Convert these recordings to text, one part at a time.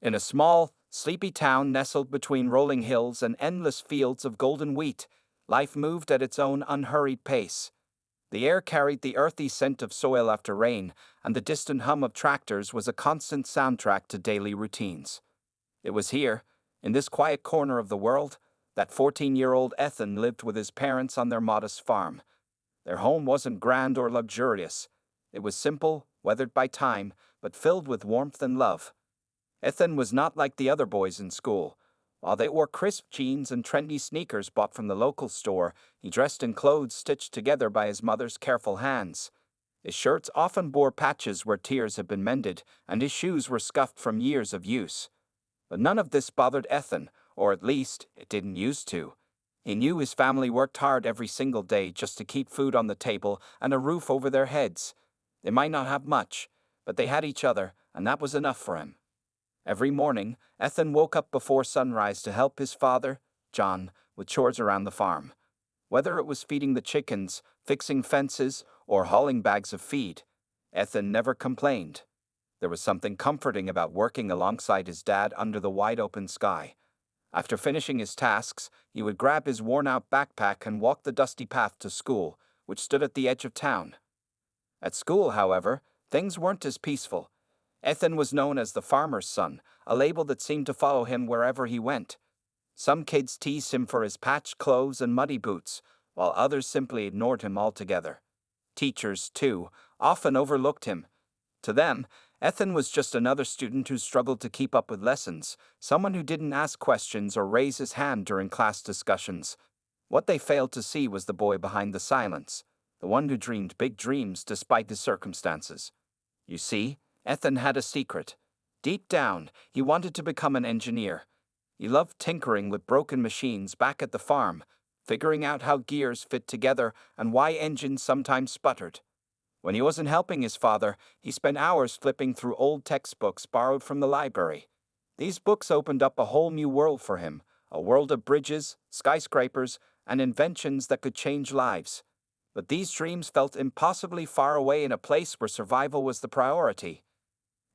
In a small, sleepy town nestled between rolling hills and endless fields of golden wheat, life moved at its own unhurried pace. The air carried the earthy scent of soil after rain, and the distant hum of tractors was a constant soundtrack to daily routines. It was here, in this quiet corner of the world, that 14-year-old Ethan lived with his parents on their modest farm. Their home wasn't grand or luxurious. It was simple, weathered by time, but filled with warmth and love. Ethan was not like the other boys in school. While they wore crisp jeans and trendy sneakers bought from the local store, he dressed in clothes stitched together by his mother's careful hands. His shirts often bore patches where tears had been mended, and his shoes were scuffed from years of use. But none of this bothered Ethan, or at least, it didn't used to. He knew his family worked hard every single day just to keep food on the table and a roof over their heads. They might not have much, but they had each other, and that was enough for him. Every morning, Ethan woke up before sunrise to help his father, John, with chores around the farm. Whether it was feeding the chickens, fixing fences, or hauling bags of feed, Ethan never complained. There was something comforting about working alongside his dad under the wide-open sky. After finishing his tasks, he would grab his worn-out backpack and walk the dusty path to school, which stood at the edge of town. At school, however, things weren't as peaceful. Ethan was known as the farmer's son, a label that seemed to follow him wherever he went. Some kids teased him for his patched clothes and muddy boots, while others simply ignored him altogether. Teachers, too, often overlooked him. To them, Ethan was just another student who struggled to keep up with lessons, someone who didn't ask questions or raise his hand during class discussions. What they failed to see was the boy behind the silence, the one who dreamed big dreams despite his circumstances. You see, Ethan had a secret. Deep down, he wanted to become an engineer. He loved tinkering with broken machines back at the farm, figuring out how gears fit together and why engines sometimes sputtered. When he wasn't helping his father, he spent hours flipping through old textbooks borrowed from the library. These books opened up a whole new world for him, a world of bridges, skyscrapers, and inventions that could change lives. But these dreams felt impossibly far away in a place where survival was the priority.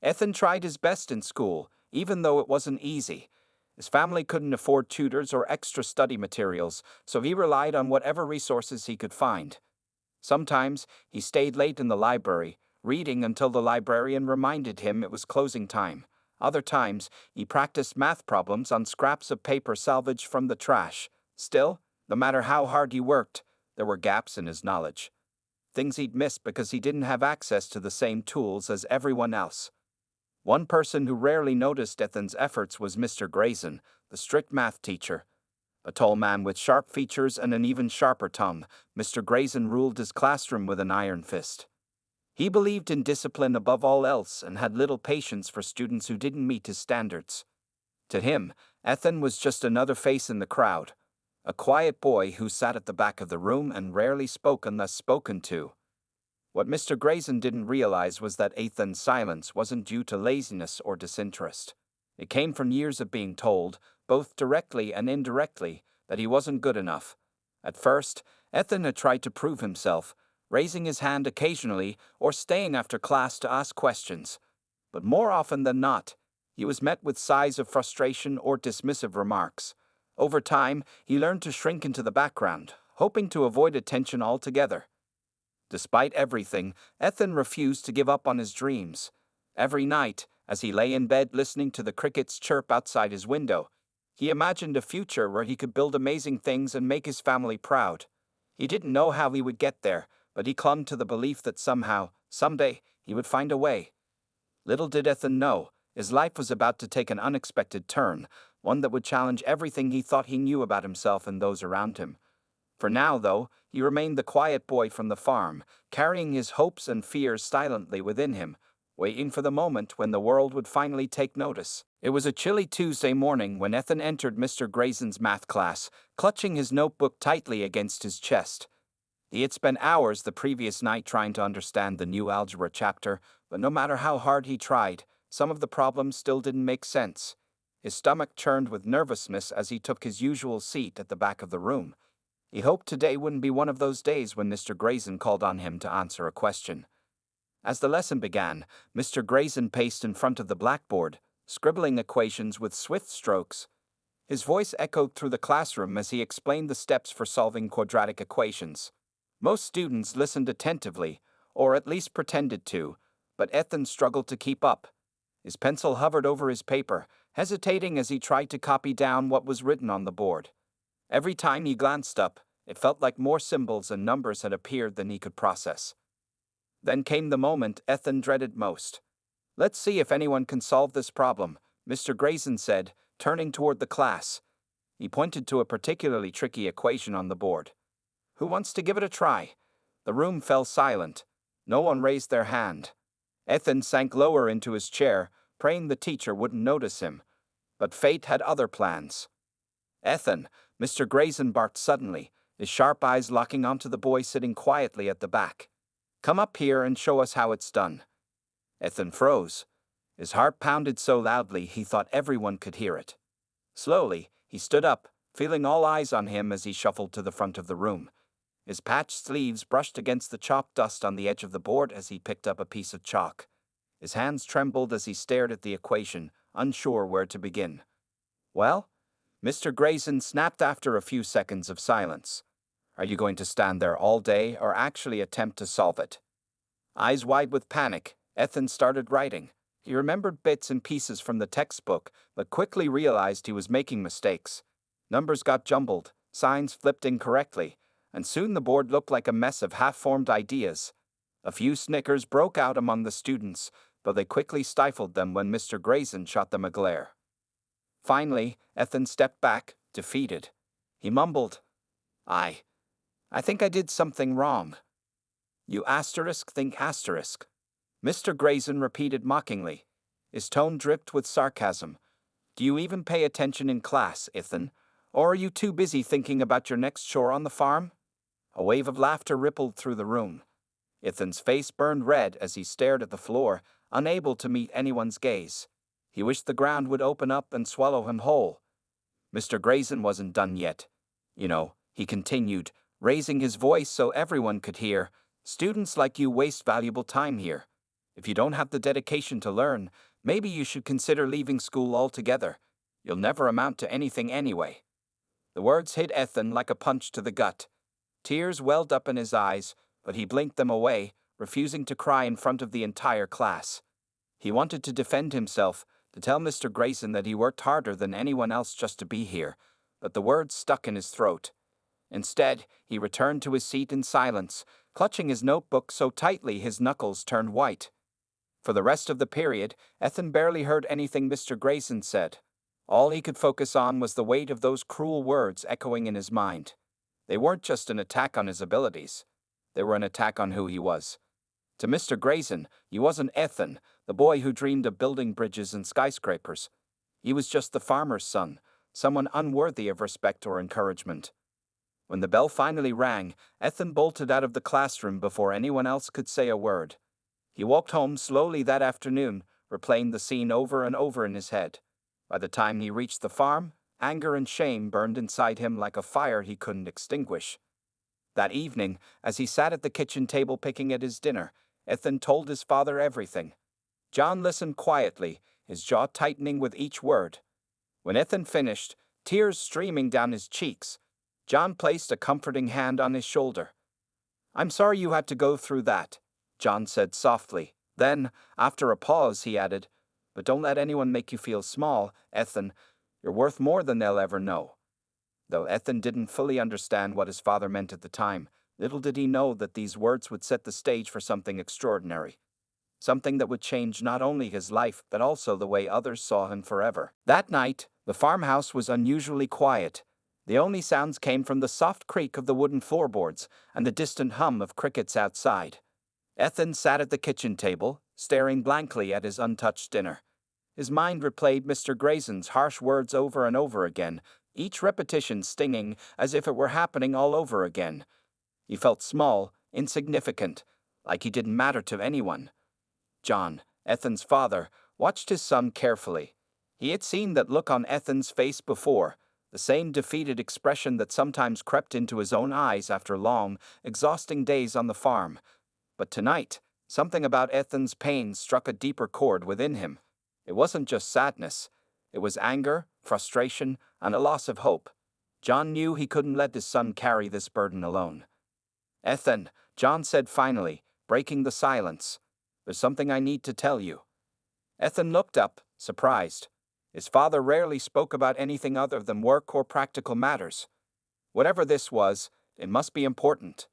Ethan tried his best in school, even though it wasn't easy. His family couldn't afford tutors or extra study materials, so he relied on whatever resources he could find. Sometimes he stayed late in the library, reading until the librarian reminded him it was closing time. Other times, he practiced math problems on scraps of paper salvaged from the trash. Still, no matter how hard he worked, there were gaps in his knowledge. Things he'd missed because he didn't have access to the same tools as everyone else. One person who rarely noticed Ethan's efforts was Mr. Grayson, the strict math teacher. A tall man with sharp features and an even sharper tongue, Mr. Grayson ruled his classroom with an iron fist. He believed in discipline above all else and had little patience for students who didn't meet his standards. To him, Ethan was just another face in the crowd, a quiet boy who sat at the back of the room and rarely spoke unless spoken to. What Mr. Grayson didn't realize was that Ethan's silence wasn't due to laziness or disinterest. It came from years of being told, both directly and indirectly, that he wasn't good enough. At first, Ethan had tried to prove himself, raising his hand occasionally or staying after class to ask questions. But more often than not, he was met with sighs of frustration or dismissive remarks. Over time, he learned to shrink into the background, hoping to avoid attention altogether. Despite everything, Ethan refused to give up on his dreams. Every night, as he lay in bed listening to the crickets chirp outside his window, he imagined a future where he could build amazing things and make his family proud. He didn't know how he would get there, but he clung to the belief that somehow, someday, he would find a way. Little did Ethan know, his life was about to take an unexpected turn, one that would challenge everything he thought he knew about himself and those around him. For now, though, he remained the quiet boy from the farm, carrying his hopes and fears silently within him, waiting for the moment when the world would finally take notice. It was a chilly Tuesday morning when Ethan entered Mr. Grayson's math class, clutching his notebook tightly against his chest. He had spent hours the previous night trying to understand the new algebra chapter, but no matter how hard he tried, some of the problems still didn't make sense. His stomach churned with nervousness as he took his usual seat at the back of the room. He hoped today wouldn't be one of those days when Mr. Grayson called on him to answer a question. As the lesson began, Mr. Grayson paced in front of the blackboard, scribbling equations with swift strokes. His voice echoed through the classroom as he explained the steps for solving quadratic equations. Most students listened attentively, or at least pretended to, but Ethan struggled to keep up. His pencil hovered over his paper, hesitating as he tried to copy down what was written on the board. Every time he glanced up, it felt like more symbols and numbers had appeared than he could process. Then came the moment Ethan dreaded most. "Let's see if anyone can solve this problem," Mr. Grayson said, turning toward the class. He pointed to a particularly tricky equation on the board. "Who wants to give it a try?" The room fell silent. No one raised their hand. Ethan sank lower into his chair, praying the teacher wouldn't notice him. But fate had other plans. "Ethan," Mr. Grayson barked suddenly, his sharp eyes locking onto the boy sitting quietly at the back. "Come up here and show us how it's done." Ethan froze. His heart pounded so loudly he thought everyone could hear it. Slowly, he stood up, feeling all eyes on him as he shuffled to the front of the room. His patched sleeves brushed against the chalk dust on the edge of the board as he picked up a piece of chalk. His hands trembled as he stared at the equation, unsure where to begin. "Well?" Mr. Grayson snapped after a few seconds of silence. "Are you going to stand there all day or actually attempt to solve it?" Eyes wide with panic, Ethan started writing. He remembered bits and pieces from the textbook, but quickly realized he was making mistakes. Numbers got jumbled, signs flipped incorrectly, and soon the board looked like a mess of half-formed ideas. A few snickers broke out among the students, but they quickly stifled them when Mr. Grayson shot them a glare. Finally, Ethan stepped back, defeated. He mumbled, I think I did something wrong." "You asterisk think asterisk," Mr. Grayson repeated mockingly. His tone dripped with sarcasm. "Do you even pay attention in class, Ethan? Or are you too busy thinking about your next chore on the farm?" A wave of laughter rippled through the room. Ethan's face burned red as he stared at the floor, unable to meet anyone's gaze. He wished the ground would open up and swallow him whole. Mr. Grayson wasn't done yet. "You know," he continued, raising his voice so everyone could hear, "students like you waste valuable time here. If you don't have the dedication to learn, maybe you should consider leaving school altogether. You'll never amount to anything anyway." The words hit Ethan like a punch to the gut. Tears welled up in his eyes, but he blinked them away, refusing to cry in front of the entire class. He wanted to defend himself, to tell Mr. Grayson that he worked harder than anyone else just to be here, but the words stuck in his throat. Instead, he returned to his seat in silence, clutching his notebook so tightly his knuckles turned white. For the rest of the period, Ethan barely heard anything Mr. Grayson said. All he could focus on was the weight of those cruel words echoing in his mind. They weren't just an attack on his abilities. They were an attack on who he was. To Mr. Grayson, he wasn't Ethan, the boy who dreamed of building bridges and skyscrapers. He was just the farmer's son, someone unworthy of respect or encouragement. When the bell finally rang, Ethan bolted out of the classroom before anyone else could say a word. He walked home slowly that afternoon, replaying the scene over and over in his head. By the time he reached the farm, anger and shame burned inside him like a fire he couldn't extinguish. That evening, as he sat at the kitchen table picking at his dinner, Ethan told his father everything. John listened quietly, his jaw tightening with each word. When Ethan finished, tears streaming down his cheeks, John placed a comforting hand on his shoulder. "I'm sorry you had to go through that," John said softly. Then, after a pause, he added, "But don't let anyone make you feel small, Ethan. You're worth more than they'll ever know." Though Ethan didn't fully understand what his father meant at the time, little did he know that these words would set the stage for something extraordinary. Something that would change not only his life but also the way others saw him forever. That night, the farmhouse was unusually quiet. The only sounds came from the soft creak of the wooden floorboards and the distant hum of crickets outside. Ethan sat at the kitchen table, staring blankly at his untouched dinner. His mind replayed Mr. Grayson's harsh words over and over again, each repetition stinging as if it were happening all over again. He felt small, insignificant, like he didn't matter to anyone. John, Ethan's father, watched his son carefully. He had seen that look on Ethan's face before, the same defeated expression that sometimes crept into his own eyes after long, exhausting days on the farm. But tonight, something about Ethan's pain struck a deeper chord within him. It wasn't just sadness. It was anger, frustration, and a loss of hope. John knew he couldn't let his son carry this burden alone. "Ethan," John said finally, breaking the silence, "there's something I need to tell you." Ethan looked up, surprised. His father rarely spoke about anything other than work or practical matters. Whatever this was, it must be important.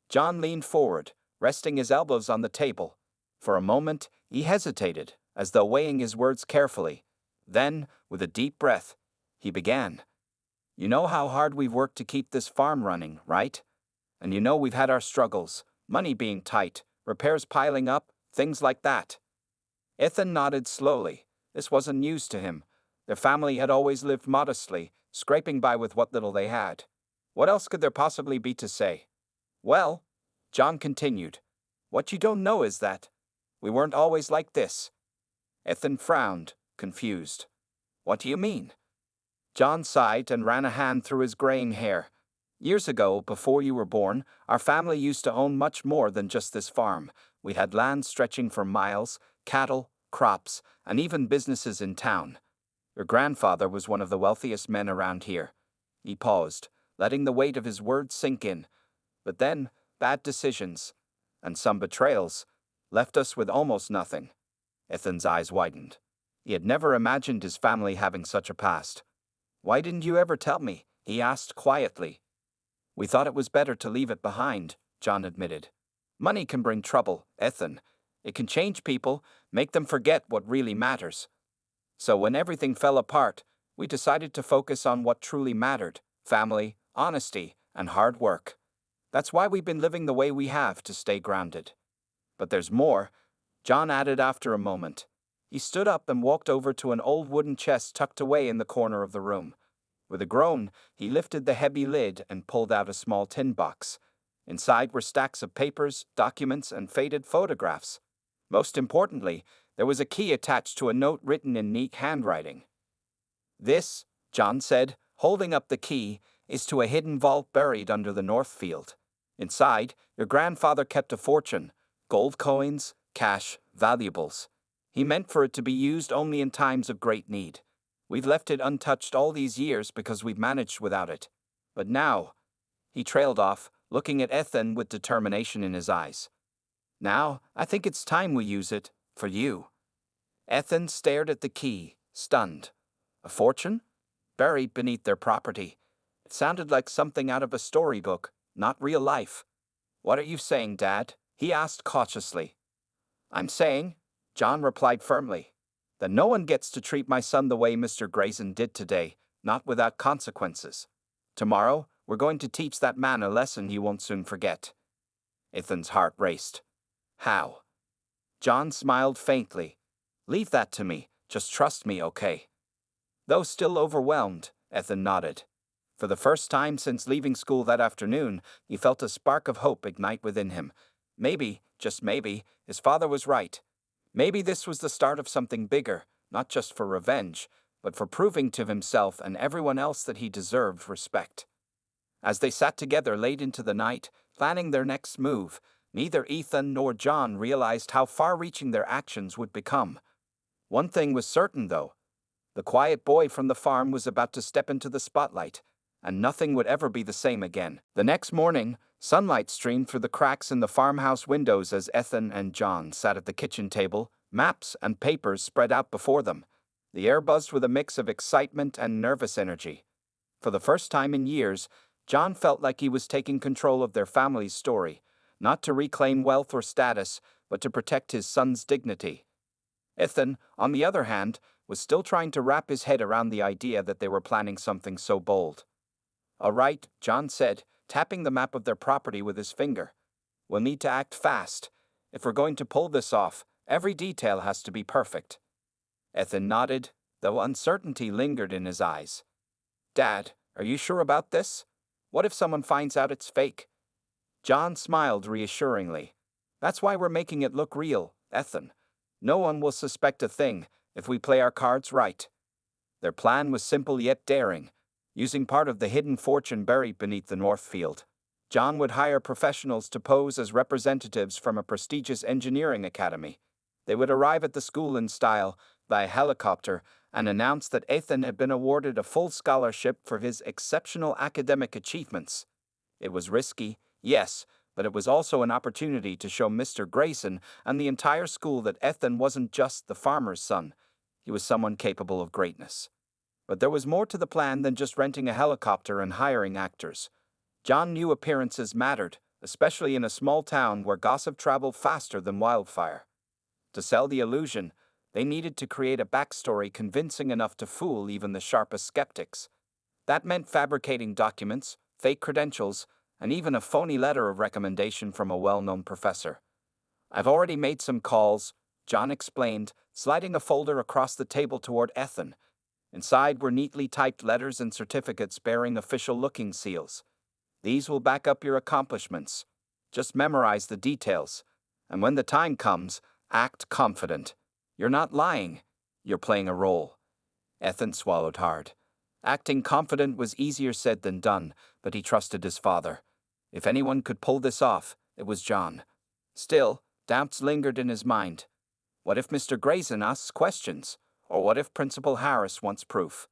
John leaned forward, resting his elbows on the table. For a moment, he hesitated, as though weighing his words carefully. Then, with a deep breath, he began. "You know how hard we've worked to keep this farm running, right? And you know we've had our struggles, money being tight, repairs piling up, things like that." Ethan nodded slowly. This wasn't news to him. Their family had always lived modestly, scraping by with what little they had. What else could there possibly be to say? "Well," John continued, "what you don't know is that we weren't always like this." Ethan frowned, confused. "What do you mean?" John sighed and ran a hand through his graying hair. "Years ago, before you were born, our family used to own much more than just this farm. We had land stretching for miles, cattle, crops, and even businesses in town. Your grandfather was one of the wealthiest men around here." He paused, letting the weight of his words sink in. "But then, bad decisions, and some betrayals, left us with almost nothing." Ethan's eyes widened. He had never imagined his family having such a past. "Why didn't you ever tell me?" he asked quietly. "We thought it was better to leave it behind," John admitted. "Money can bring trouble, Ethan. It can change people, make them forget what really matters. So when everything fell apart, we decided to focus on what truly mattered: family, honesty, and hard work. That's why we've been living the way we have, to stay grounded. But there's more," John added after a moment. He stood up and walked over to an old wooden chest tucked away in the corner of the room. With a groan, he lifted the heavy lid and pulled out a small tin box. Inside were stacks of papers, documents, and faded photographs. Most importantly, there was a key attached to a note written in neat handwriting. "This," John said, holding up the key, "is to a hidden vault buried under the north field. Inside, your grandfather kept a fortune: gold coins, cash, valuables. He meant for it to be used only in times of great need. We've left it untouched all these years because we've managed without it. But now," he trailed off, looking at Ethan with determination in his eyes, "now, I think it's time we use it, for you." Ethan stared at the key, stunned. A fortune? Buried beneath their property. It sounded like something out of a storybook, not real life. "What are you saying, Dad?" he asked cautiously. "I'm saying," John replied firmly, "that no one gets to treat my son the way Mr. Grayson did today, not without consequences. Tomorrow, we're going to teach that man a lesson he won't soon forget." Ethan's heart raced. "How?" John smiled faintly. "Leave that to me. Just trust me, okay?" Though still overwhelmed, Ethan nodded. For the first time since leaving school that afternoon, he felt a spark of hope ignite within him. Maybe, just maybe, his father was right. Maybe this was the start of something bigger, not just for revenge, but for proving to himself and everyone else that he deserved respect. As they sat together late into the night, planning their next move, neither Ethan nor John realized how far-reaching their actions would become. One thing was certain, though. The quiet boy from the farm was about to step into the spotlight, and nothing would ever be the same again. The next morning, sunlight streamed through the cracks in the farmhouse windows as Ethan and John sat at the kitchen table, maps and papers spread out before them. The air buzzed with a mix of excitement and nervous energy. For the first time in years, John felt like he was taking control of their family's story, not to reclaim wealth or status, but to protect his son's dignity. Ethan, on the other hand, was still trying to wrap his head around the idea that they were planning something so bold. "All right," John said, tapping the map of their property with his finger. "We'll need to act fast. If we're going to pull this off, every detail has to be perfect." Ethan nodded, though uncertainty lingered in his eyes. "Dad, are you sure about this? What if someone finds out it's fake?" John smiled reassuringly. "That's why we're making it look real, Ethan. No one will suspect a thing if we play our cards right." Their plan was simple yet daring. Using part of the hidden fortune buried beneath the north field, John would hire professionals to pose as representatives from a prestigious engineering academy. They would arrive at the school in style, by a helicopter and announced that Ethan had been awarded a full scholarship for his exceptional academic achievements. It was risky, yes, but it was also an opportunity to show Mr. Grayson and the entire school that Ethan wasn't just the farmer's son. He was someone capable of greatness. But there was more to the plan than just renting a helicopter and hiring actors. John knew appearances mattered, especially in a small town where gossip traveled faster than wildfire. To sell the illusion, they needed to create a backstory convincing enough to fool even the sharpest skeptics. That meant fabricating documents, fake credentials, and even a phony letter of recommendation from a well-known professor. "I've already made some calls," John explained, sliding a folder across the table toward Ethan. Inside were neatly typed letters and certificates bearing official-looking seals. "These will back up your accomplishments. Just memorize the details. And when the time comes, act confident. You're not lying. You're playing a role." Ethan swallowed hard. Acting confident was easier said than done, but he trusted his father. If anyone could pull this off, it was John. Still, doubts lingered in his mind. What if Mr. Grayson asks questions? Or what if Principal Harris wants proof?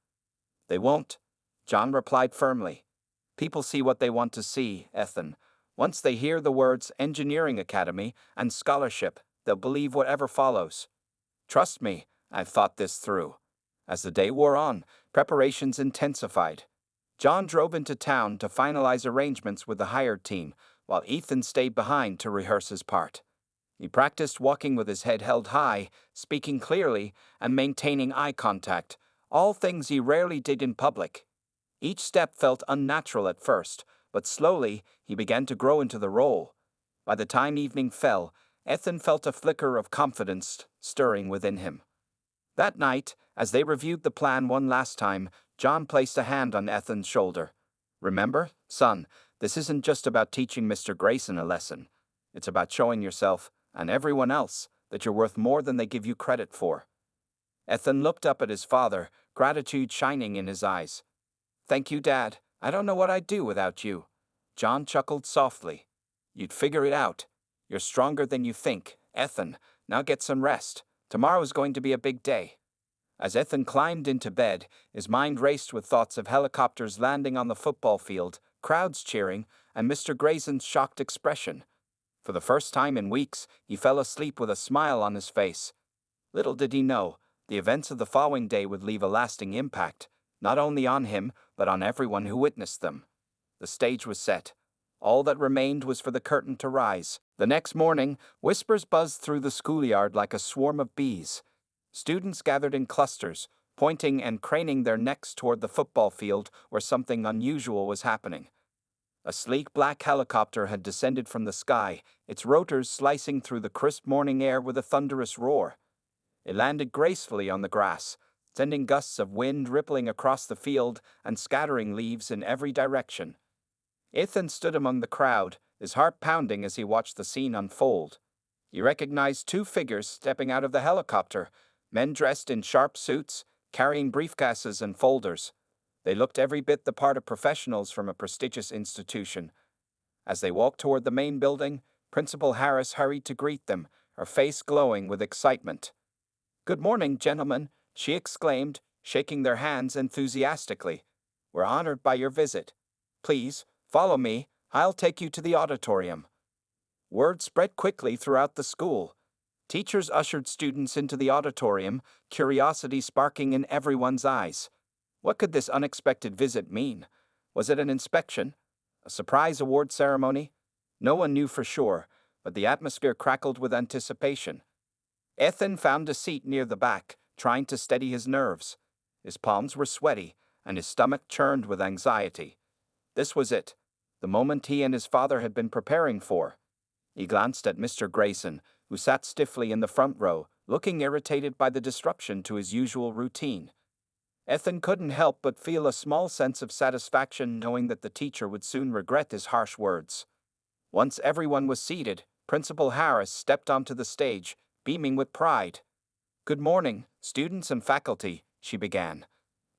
"They won't," John replied firmly. "People see what they want to see, Ethan. Once they hear the words Engineering Academy and scholarship, they'll believe whatever follows. Trust me, I've thought this through." As the day wore on, preparations intensified. John drove into town to finalize arrangements with the hired team, while Ethan stayed behind to rehearse his part. He practiced walking with his head held high, speaking clearly, and maintaining eye contact, all things he rarely did in public. Each step felt unnatural at first, but slowly he began to grow into the role. By the time evening fell, Ethan felt a flicker of confidence stirring within him. That night, as they reviewed the plan one last time, John placed a hand on Ethan's shoulder. "Remember, son, this isn't just about teaching Mr. Grayson a lesson. It's about showing yourself, and everyone else, that you're worth more than they give you credit for." Ethan looked up at his father, gratitude shining in his eyes. "Thank you, Dad. I don't know what I'd do without you." John chuckled softly. "You'd figure it out. You're stronger than you think, Ethan. Now get some rest. Tomorrow's going to be a big day." As Ethan climbed into bed, his mind raced with thoughts of helicopters landing on the football field, crowds cheering, and Mr. Grayson's shocked expression. For the first time in weeks, he fell asleep with a smile on his face. Little did he know, the events of the following day would leave a lasting impact, not only on him, but on everyone who witnessed them. The stage was set. All that remained was for the curtain to rise. The next morning, whispers buzzed through the schoolyard like a swarm of bees. Students gathered in clusters, pointing and craning their necks toward the football field where something unusual was happening. A sleek black helicopter had descended from the sky, its rotors slicing through the crisp morning air with a thunderous roar. It landed gracefully on the grass, sending gusts of wind rippling across the field and scattering leaves in every direction. Ethan stood among the crowd, his heart pounding as he watched the scene unfold. He recognized two figures stepping out of the helicopter, men dressed in sharp suits, carrying briefcases and folders. They looked every bit the part of professionals from a prestigious institution. As they walked toward the main building, Principal Harris hurried to greet them, her face glowing with excitement. "Good morning, gentlemen," she exclaimed, shaking their hands enthusiastically. "We're honored by your visit. Please, follow me. I'll take you to the auditorium." Word spread quickly throughout the school. Teachers ushered students into the auditorium, curiosity sparking in everyone's eyes. What could this unexpected visit mean? Was it an inspection? A surprise award ceremony? No one knew for sure, but the atmosphere crackled with anticipation. Ethan found a seat near the back, trying to steady his nerves. His palms were sweaty, and his stomach churned with anxiety. This was it, the moment he and his father had been preparing for. He glanced at Mr. Grayson, who sat stiffly in the front row, looking irritated by the disruption to his usual routine. Ethan couldn't help but feel a small sense of satisfaction knowing that the teacher would soon regret his harsh words. Once everyone was seated, Principal Harris stepped onto the stage, beaming with pride. "Good morning, students and faculty," she began.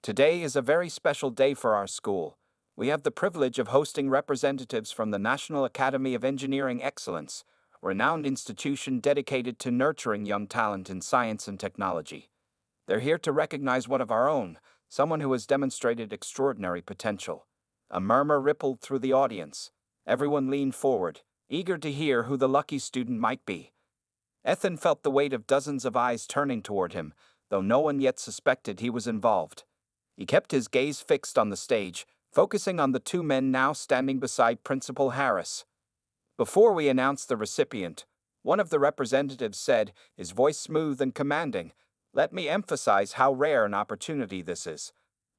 "Today is a very special day for our school. We have the privilege of hosting representatives from the National Academy of Engineering Excellence, a renowned institution dedicated to nurturing young talent in science and technology. They're here to recognize one of our own, someone who has demonstrated extraordinary potential. A murmur rippled through the audience. Everyone leaned forward, eager to hear who the lucky student might be. Ethan felt the weight of dozens of eyes turning toward him, though no one yet suspected he was involved. He kept his gaze fixed on the stage, focusing on the two men now standing beside Principal Harris. Before we announced the recipient, one of the representatives said, his voice smooth and commanding, "Let me emphasize how rare an opportunity this is.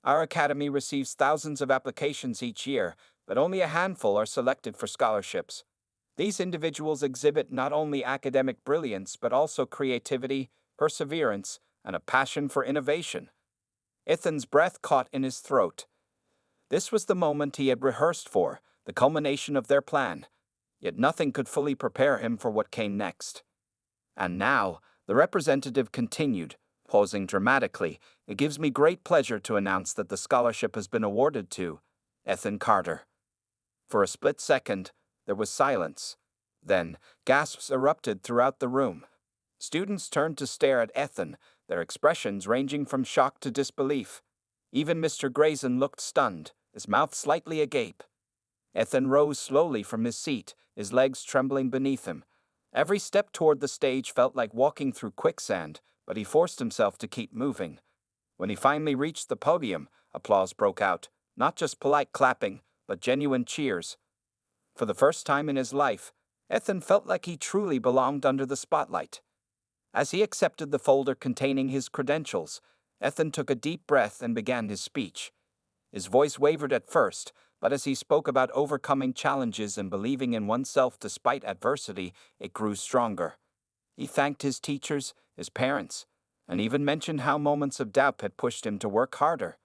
Our academy receives thousands of applications each year, but only a handful are selected for scholarships. These individuals exhibit not only academic brilliance but also creativity, perseverance, and a passion for innovation." Ethan's breath caught in his throat. This was the moment he had rehearsed for, the culmination of their plan. Yet nothing could fully prepare him for what came next. "And now," the representative continued, pausing dramatically, "it gives me great pleasure to announce that the scholarship has been awarded to Ethan Carter." For a split second, there was silence. Then, gasps erupted throughout the room. Students turned to stare at Ethan, their expressions ranging from shock to disbelief. Even Mr. Grayson looked stunned, his mouth slightly agape. Ethan rose slowly from his seat, his legs trembling beneath him. Every step toward the stage felt like walking through quicksand, but he forced himself to keep moving. When he finally reached the podium, applause broke out, not just polite clapping, but genuine cheers. For the first time in his life, Ethan felt like he truly belonged under the spotlight. As he accepted the folder containing his credentials, Ethan took a deep breath and began his speech. His voice wavered at first, but as he spoke about overcoming challenges and believing in oneself despite adversity, it grew stronger. He thanked his teachers, his parents, and even mentioned how moments of doubt had pushed him to work harder.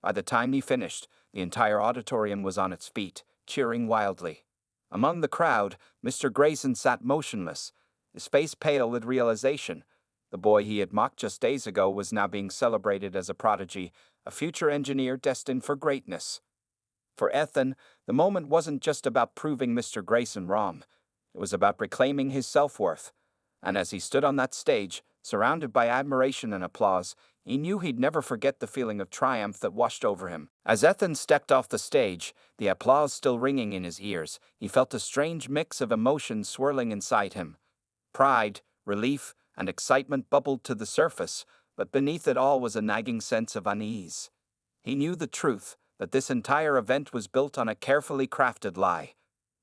By the time he finished, the entire auditorium was on its feet, cheering wildly. Among the crowd, Mr. Grayson sat motionless, his face pale with realization. The boy he had mocked just days ago was now being celebrated as a prodigy, a future engineer destined for greatness. For Ethan, the moment wasn't just about proving Mr. Grayson wrong. It was about reclaiming his self-worth. And as he stood on that stage, surrounded by admiration and applause, he knew he'd never forget the feeling of triumph that washed over him. As Ethan stepped off the stage, the applause still ringing in his ears, he felt a strange mix of emotions swirling inside him. Pride, relief, and excitement bubbled to the surface, but beneath it all was a nagging sense of unease. He knew the truth, that this entire event was built on a carefully crafted lie.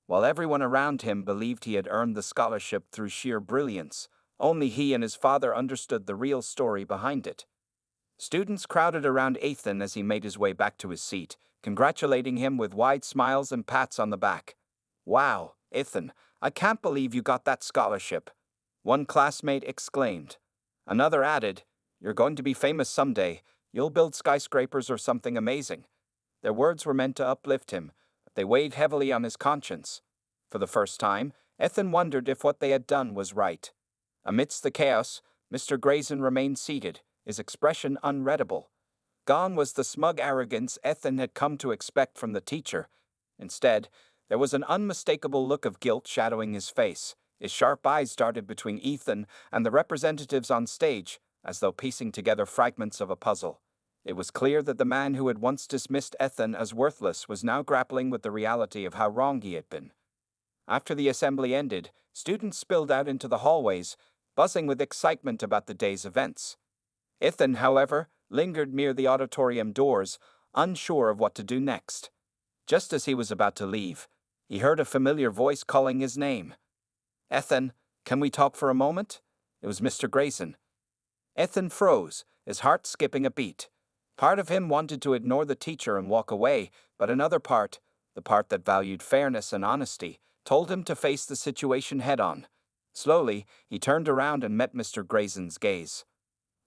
While everyone around him believed he had earned the scholarship through sheer brilliance, only he and his father understood the real story behind it. Students crowded around Ethan as he made his way back to his seat, congratulating him with wide smiles and pats on the back. "Wow, Ethan, I can't believe you got that scholarship," one classmate exclaimed. Another added, "You're going to be famous someday. You'll build skyscrapers or something amazing." Their words were meant to uplift him, but they weighed heavily on his conscience. For the first time, Ethan wondered if what they had done was right. Amidst the chaos, Mr. Grayson remained seated, his expression unreadable. Gone was the smug arrogance Ethan had come to expect from the teacher. Instead, there was an unmistakable look of guilt shadowing his face. His sharp eyes darted between Ethan and the representatives on stage, as though piecing together fragments of a puzzle. It was clear that the man who had once dismissed Ethan as worthless was now grappling with the reality of how wrong he had been. After the assembly ended, students spilled out into the hallways, buzzing with excitement about the day's events. Ethan, however, lingered near the auditorium doors, unsure of what to do next. Just as he was about to leave, he heard a familiar voice calling his name. "Ethan, can we talk for a moment?" It was Mr. Grayson. Ethan froze, his heart skipping a beat. Part of him wanted to ignore the teacher and walk away, but another part, the part that valued fairness and honesty, told him to face the situation head-on. Slowly, he turned around and met Mr. Grayson's gaze.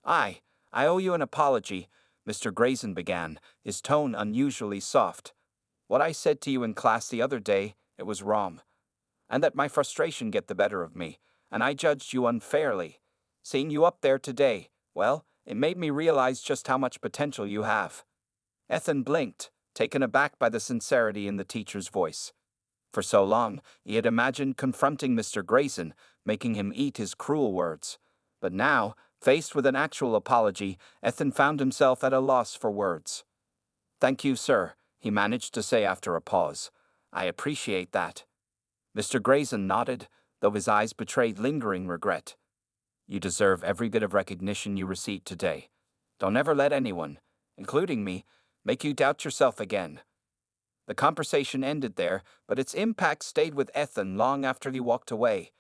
I owe you an apology," Mr. Grayson began, his tone unusually soft. "What I said to you in class the other day, it was wrong. And that my frustration get the better of me, and I judged you unfairly. Seeing you up there today, well, it made me realize just how much potential you have." Ethan blinked, taken aback by the sincerity in the teacher's voice. For so long, he had imagined confronting Mr. Grayson, making him eat his cruel words. But now, Faced with an actual apology, Ethan found himself at a loss for words. "Thank you, sir," he managed to say after a pause. "I appreciate that." Mr. Grayson nodded, though his eyes betrayed lingering regret. "You deserve every bit of recognition you received today. Don't ever let anyone, including me, make you doubt yourself again." The conversation ended there, but its impact stayed with Ethan long after he walked away.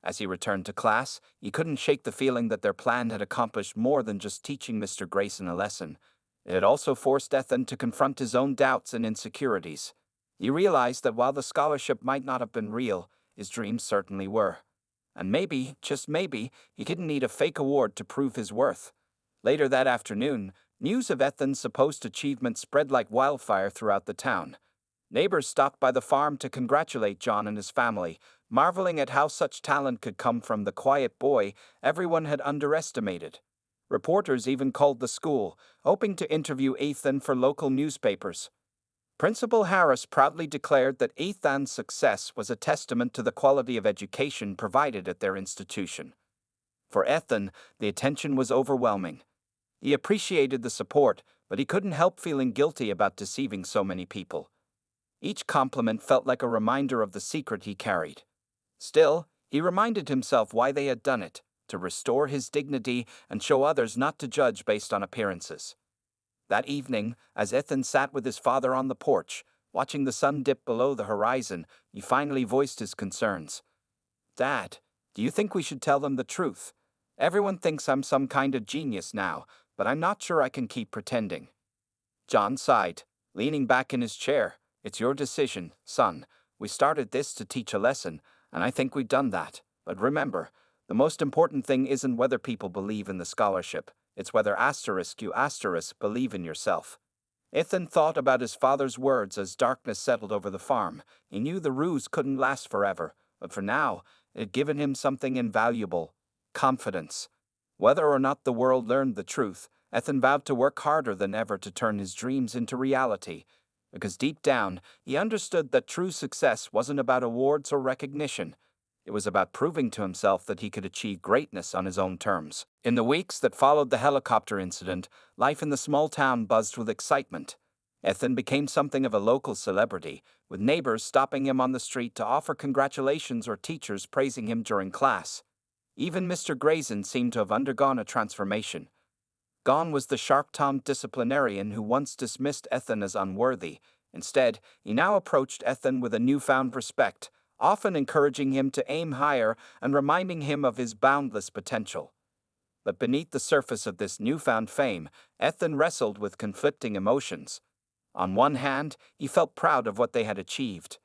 As he returned to class, he couldn't shake the feeling that their plan had accomplished more than just teaching Mr. Grayson a lesson. It had also forced Ethan to confront his own doubts and insecurities. He realized that while the scholarship might not have been real, his dreams certainly were. And maybe, just maybe, he didn't need a fake award to prove his worth. Later that afternoon, news of Ethan's supposed achievement spread like wildfire throughout the town. Neighbors stopped by the farm to congratulate John and his family, marveling at how such talent could come from the quiet boy everyone had underestimated. Reporters even called the school, hoping to interview Ethan for local newspapers. Principal Harris proudly declared that Ethan's success was a testament to the quality of education provided at their institution. For Ethan, the attention was overwhelming. He appreciated the support, but he couldn't help feeling guilty about deceiving so many people. Each compliment felt like a reminder of the secret he carried. Still, he reminded himself why they had done it, to restore his dignity and show others not to judge based on appearances. That evening, as Ethan sat with his father on the porch, watching the sun dip below the horizon, he finally voiced his concerns. "Dad, do you think we should tell them the truth? Everyone thinks I'm some kind of genius now, but I'm not sure I can keep pretending." John sighed, leaning back in his chair. "It's your decision, son. We started this to teach a lesson, and I think we've done that. But remember, the most important thing isn't whether people believe in the scholarship. It's whether you believe in yourself." Ethan thought about his father's words as darkness settled over the farm. He knew the ruse couldn't last forever, but for now, it had given him something invaluable: confidence. Whether or not the world learned the truth, Ethan vowed to work harder than ever to turn his dreams into reality, because deep down, he understood that true success wasn't about awards or recognition. It was about proving to himself that he could achieve greatness on his own terms. In the weeks that followed the helicopter incident, life in the small town buzzed with excitement. Ethan became something of a local celebrity, with neighbors stopping him on the street to offer congratulations or teachers praising him during class. Even Mr. Grayson seemed to have undergone a transformation. Gone was the sharp-tongued disciplinarian who once dismissed Ethan as unworthy. Instead, he now approached Ethan with a newfound respect, often encouraging him to aim higher and reminding him of his boundless potential. But beneath the surface of this newfound fame, Ethan wrestled with conflicting emotions. On one hand, he felt proud of what they had achieved.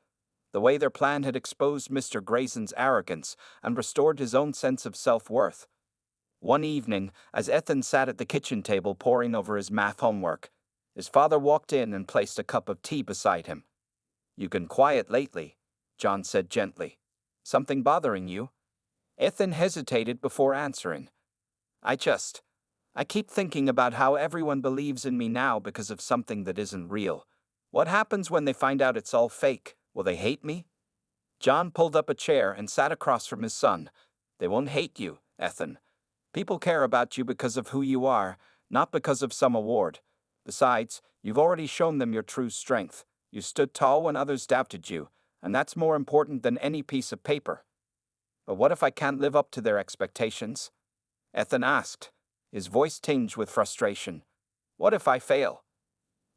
The way their plan had exposed Mr. Grayson's arrogance and restored his own sense of self-worth. One evening, as Ethan sat at the kitchen table poring over his math homework, his father walked in and placed a cup of tea beside him. "You've been quiet lately," John said gently. "Something bothering you?" Ethan hesitated before answering. I keep thinking about how everyone believes in me now because of something that isn't real. What happens when they find out it's all fake? Will they hate me?" John pulled up a chair and sat across from his son. "They won't hate you, Ethan. People care about you because of who you are, not because of some award. Besides, you've already shown them your true strength. You stood tall when others doubted you, and that's more important than any piece of paper." "But what if I can't live up to their expectations?" Ethan asked, his voice tinged with frustration. "What if I fail?"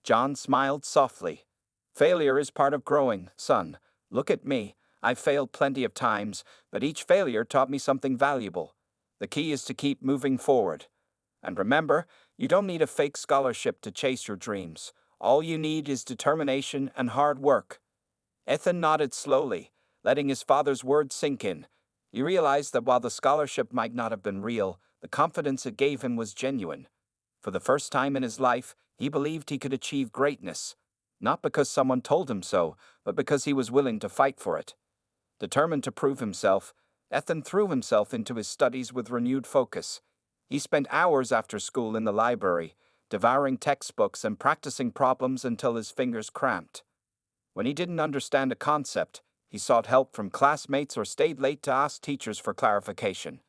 John smiled softly. "Failure is part of growing, son. Look at me. I've failed plenty of times, but each failure taught me something valuable. The key is to keep moving forward. And remember, you don't need a fake scholarship to chase your dreams. All you need is determination and hard work." Ethan nodded slowly, letting his father's words sink in. He realized that while the scholarship might not have been real, the confidence it gave him was genuine. For the first time in his life, he believed he could achieve greatness, not because someone told him so, but because he was willing to fight for it. Determined to prove himself, Ethan threw himself into his studies with renewed focus. He spent hours after school in the library, devouring textbooks and practicing problems until his fingers cramped. When he didn't understand a concept, he sought help from classmates or stayed late to ask teachers for clarification.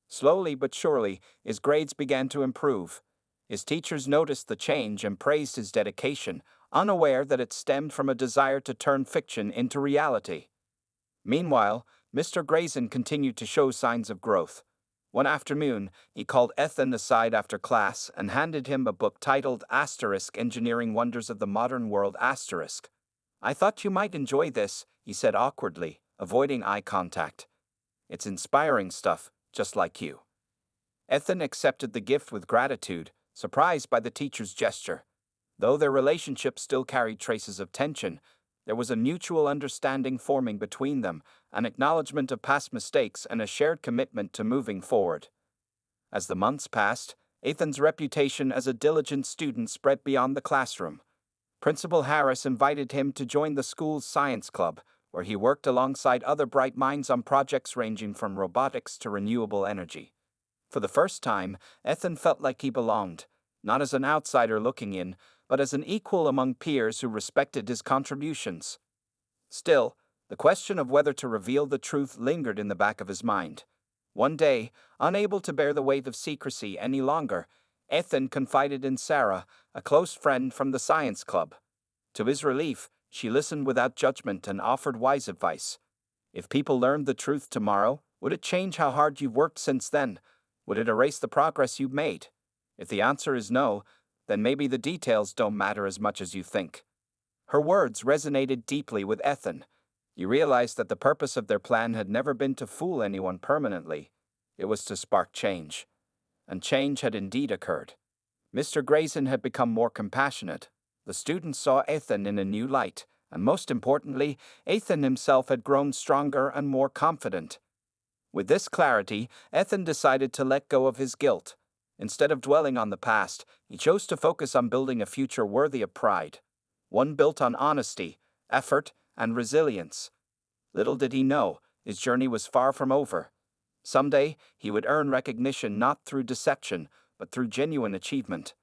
Slowly but surely, his grades began to improve. His teachers noticed the change and praised his dedication, unaware that it stemmed from a desire to turn fiction into reality. Meanwhile, Mr. Grayson continued to show signs of growth. One afternoon, he called Ethan aside after class and handed him a book titled Engineering Wonders of the Modern World. I thought you might enjoy this, he said awkwardly, avoiding eye contact. It's inspiring stuff, just like you. Ethan accepted the gift with gratitude, surprised by the teacher's gesture. Though their relationship still carried traces of tension, there was a mutual understanding forming between them, an acknowledgement of past mistakes and a shared commitment to moving forward. As the months passed, Ethan's reputation as a diligent student spread beyond the classroom. Principal Harris invited him to join the school's science club, where he worked alongside other bright minds on projects ranging from robotics to renewable energy. For the first time, Ethan felt like he belonged, not as an outsider looking in, but as an equal among peers who respected his contributions. Still, the question of whether to reveal the truth lingered in the back of his mind. One day, unable to bear the weight of secrecy any longer, Ethan confided in Sarah, a close friend from the science club. To his relief, she listened without judgment and offered wise advice. If people learned the truth tomorrow, would it change how hard you've worked since then? Would it erase the progress you've made? If the answer is no, then maybe the details don't matter as much as you think. Her words resonated deeply with Ethan. He realized that the purpose of their plan had never been to fool anyone permanently. It was to spark change. And change had indeed occurred. Mr. Grayson had become more compassionate. The students saw Ethan in a new light, and most importantly, Ethan himself had grown stronger and more confident. With this clarity, Ethan decided to let go of his guilt. Instead of dwelling on the past, he chose to focus on building a future worthy of pride. One built on honesty, effort, and resilience. Little did he know, his journey was far from over. Someday, he would earn recognition not through deception, but through genuine achievement.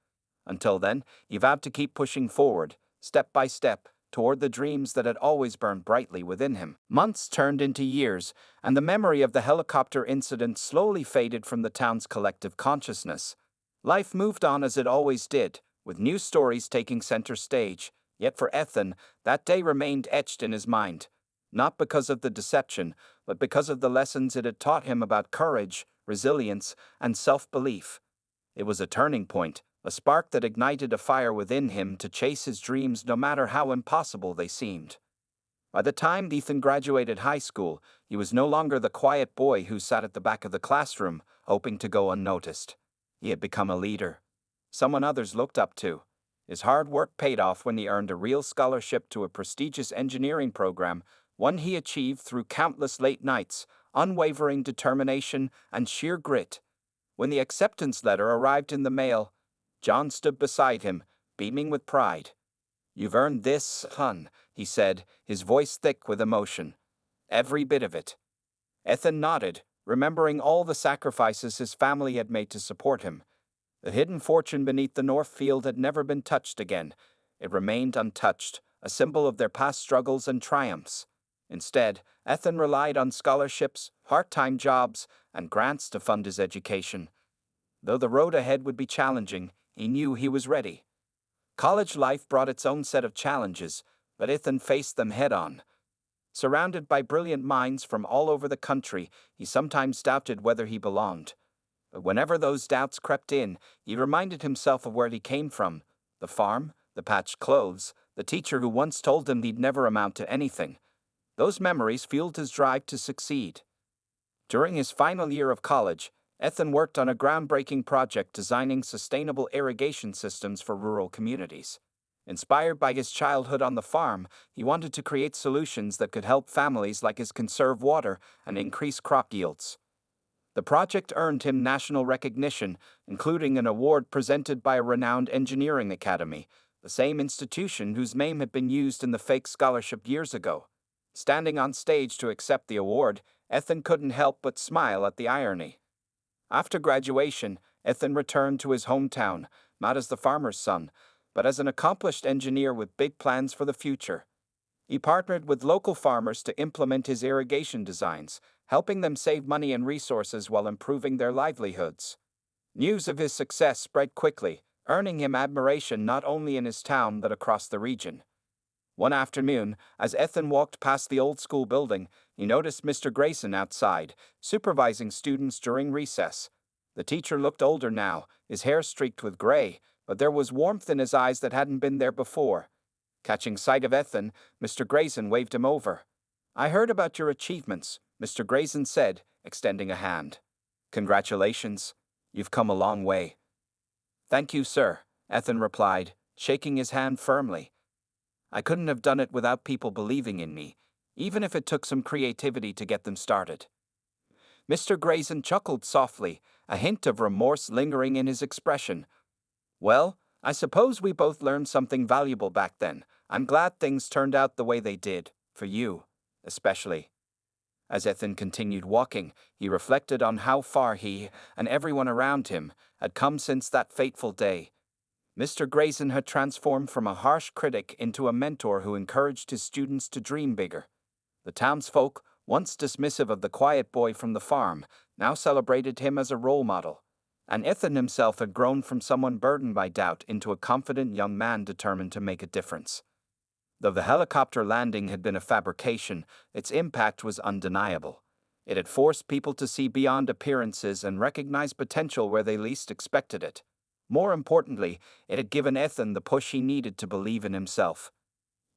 Until then, he vowed to keep pushing forward, step by step, toward the dreams that had always burned brightly within him. Months turned into years, and the memory of the helicopter incident slowly faded from the town's collective consciousness. Life moved on as it always did, with new stories taking center stage. Yet for Ethan, that day remained etched in his mind. Not because of the deception, but because of the lessons it had taught him about courage, resilience, and self-belief. It was a turning point, a spark that ignited a fire within him to chase his dreams no matter how impossible they seemed. By the time Ethan graduated high school, he was no longer the quiet boy who sat at the back of the classroom, hoping to go unnoticed. He had become a leader, someone others looked up to. His hard work paid off when he earned a real scholarship to a prestigious engineering program, one he achieved through countless late nights, unwavering determination, and sheer grit. When the acceptance letter arrived in the mail, John stood beside him, beaming with pride. "You've earned this, son," he said, his voice thick with emotion. "Every bit of it." Ethan nodded, remembering all the sacrifices his family had made to support him. The hidden fortune beneath the north field had never been touched again. It remained untouched, a symbol of their past struggles and triumphs. Instead, Ethan relied on scholarships, part-time jobs, and grants to fund his education. Though the road ahead would be challenging, he knew he was ready. College life brought its own set of challenges, but Ethan faced them head-on. Surrounded by brilliant minds from all over the country, he sometimes doubted whether he belonged. But whenever those doubts crept in, he reminded himself of where he came from: the farm, the patched clothes, the teacher who once told him he'd never amount to anything. Those memories fueled his drive to succeed. During his final year of college, Ethan worked on a groundbreaking project designing sustainable irrigation systems for rural communities. Inspired by his childhood on the farm, he wanted to create solutions that could help families like his conserve water and increase crop yields. The project earned him national recognition, including an award presented by a renowned engineering academy, the same institution whose name had been used in the fake scholarship years ago. Standing on stage to accept the award, Ethan couldn't help but smile at the irony. After graduation, Ethan returned to his hometown, not as the farmer's son, but as an accomplished engineer with big plans for the future. He partnered with local farmers to implement his irrigation designs, helping them save money and resources while improving their livelihoods. News of his success spread quickly, earning him admiration not only in his town but across the region. One afternoon, as Ethan walked past the old school building, he noticed Mr. Grayson outside, supervising students during recess. The teacher looked older now, his hair streaked with gray, but there was warmth in his eyes that hadn't been there before. Catching sight of Ethan, Mr. Grayson waved him over. "I heard about your achievements," Mr. Grayson said, extending a hand. "Congratulations. You've come a long way." "Thank you, sir," Ethan replied, shaking his hand firmly. "I couldn't have done it without people believing in me, even if it took some creativity to get them started." Mr. Grayson chuckled softly, a hint of remorse lingering in his expression. "Well, I suppose we both learned something valuable back then. I'm glad things turned out the way they did, for you, especially." As Ethan continued walking, he reflected on how far he, and everyone around him, had come since that fateful day. Mr. Grayson had transformed from a harsh critic into a mentor who encouraged his students to dream bigger. The townsfolk, once dismissive of the quiet boy from the farm, now celebrated him as a role model. And Ethan himself had grown from someone burdened by doubt into a confident young man determined to make a difference. Though the helicopter landing had been a fabrication, its impact was undeniable. It had forced people to see beyond appearances and recognize potential where they least expected it. More importantly, it had given Ethan the push he needed to believe in himself.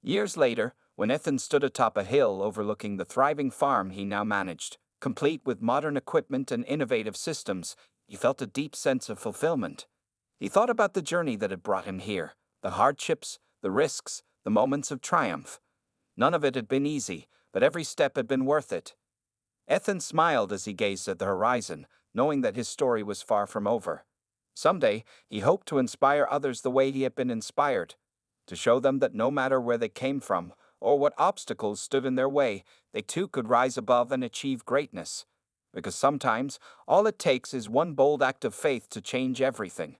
Years later, when Ethan stood atop a hill overlooking the thriving farm he now managed, complete with modern equipment and innovative systems, he felt a deep sense of fulfillment. He thought about the journey that had brought him here, the hardships, the risks, the moments of triumph. None of it had been easy, but every step had been worth it. Ethan smiled as he gazed at the horizon, knowing that his story was far from over. Someday, he hoped to inspire others the way he had been inspired, to show them that no matter where they came from, or what obstacles stood in their way, they too could rise above and achieve greatness. Because sometimes, all it takes is one bold act of faith to change everything.